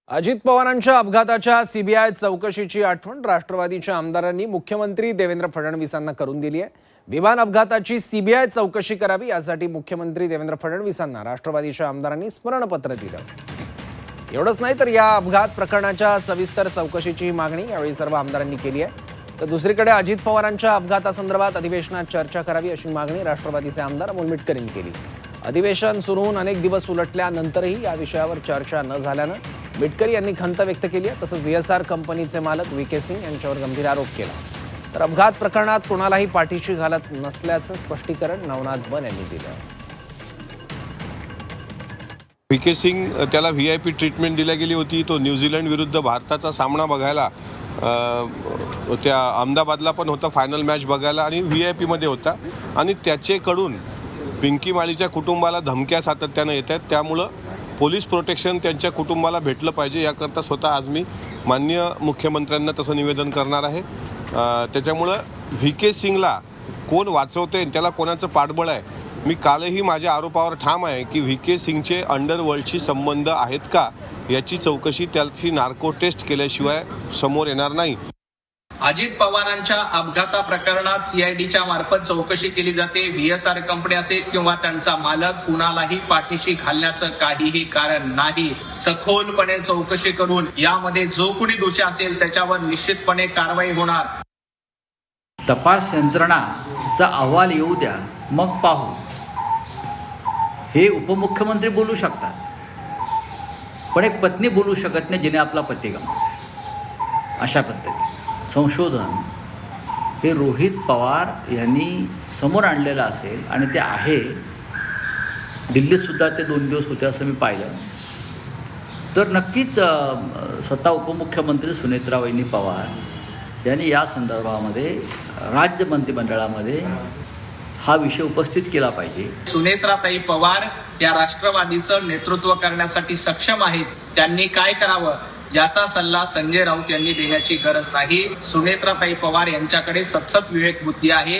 अजित पवारांच्या अपघाताच्या सीबीआय चौकशीची आठवण राष्ट्रवादीच्या आमदारांनी मुख्यमंत्री देवेंद्र फडणवीसांना करून दिली आहे। विमान अपघाताची सीबीआय चौकशी करावी यासाठी मुख्यमंत्री देवेंद्र फडणवीसांना राष्ट्रवादीच्या आमदारांनी स्मरणपत्र दिलं। एवढंच नाही तर या अपघात प्रकरणाच्या सविस्तर चौकशीची मागणी यावेळी सर्व आमदारांनी केली आहे। तर दुसरीकडे अजित पवारांच्या अपघातासंदर्भात अधिवेशनात चर्चा करावी अशी मागणी राष्ट्रवादीचे आमदार अमोल मिटकरींनी केली। अधिवेशन सुरू होऊन अनेक दिवस उलटल्यानंतरही या विषयावर चर्चा न झाल्यानं मिटकरी यांनी खंत व्यक्त केली आहे। तसंच VSR कंपनीचे मालक VK सिंग यांच्यावर गंभीर आरोप केला। तर अपघात प्रकरणात कोणालाही पाठीशी घालत नसल्याचं स्पष्टीकरण नवनाथ बन यांनी दिलं। VK सिंग त्याला VIP ट्रीटमेंट दिली गेली होती। तो न्यूझीलंड विरुद्ध भारताचा सामना बघायला त्या अहमदाबादला पण होता, फायनल मॅच बघायला आणि VIP मध्ये होता आणि त्याच्याकडून पिंकी माळीच्या कुटुंबाला धमक्या सातत्याने येत आहेत। त्यामुळे पोलीस प्रोटेक्शन त्यांच्या कुटुंबाला भेटलं पाहिजे याकरता स्वतः आज मी माननीय मुख्यमंत्र्यांना तसं निवेदन करणार आहे। त्याच्यामुळे VK सिंगला कोण वाचवते, त्याला कोणाचं पाठबळ आहे, मी कालही माझ्या आरोपावर ठाम आहे की VK सिंगचे अंडरवर्ल्डशी संबंध आहेत का याची चौकशी, त्याची नार्को टेस्ट केल्याशिवाय समोर येणार नाही। अजित पवारांच्या अपघाता प्रकरणात CIDच्या मार्फत चौकशी केली जाते। VSR कंपनी असेल किंवा त्यांचा मालक कुणालाही पाठीशी घालण्याचं काहीही कारण नाही। सखोलपणे चौकशी करून यामध्ये जो कोणी दोषी असेल त्याच्यावर निश्चितपणे कारवाई होणार। तपास यंत्रणाचा अहवाल येऊ द्या, मग पाहू, हे उपमुख्यमंत्री बोलू शकतात, पण एक पत्नी बोलू शकत नाही जिने आपला पती गमावला। अशा पद्धतीने संशोधन हे रोहित पवार यांनी समोर आणलेलं असेल आणि ते आहे। दिल्लीतसुद्धा ते 2 दिवस होते असं मी पाहिलं। तर नक्कीच स्वतः उपमुख्यमंत्री सुनेत्राबाई पवार यांनी या संदर्भामध्ये राज्य मंत्रिमंडळामध्ये हा विषय उपस्थित केला पाहिजे। सुनेत्राताई पवार या राष्ट्रवादीचं नेतृत्व करण्यासाठी सक्षम आहेत। त्यांनी काय करावं याचा सल्ला संजय राऊत यांनी देण्याची गरज नाही। सुनेत्राताई पवार यांच्याकडे सतत विवेक बुद्धी आहे।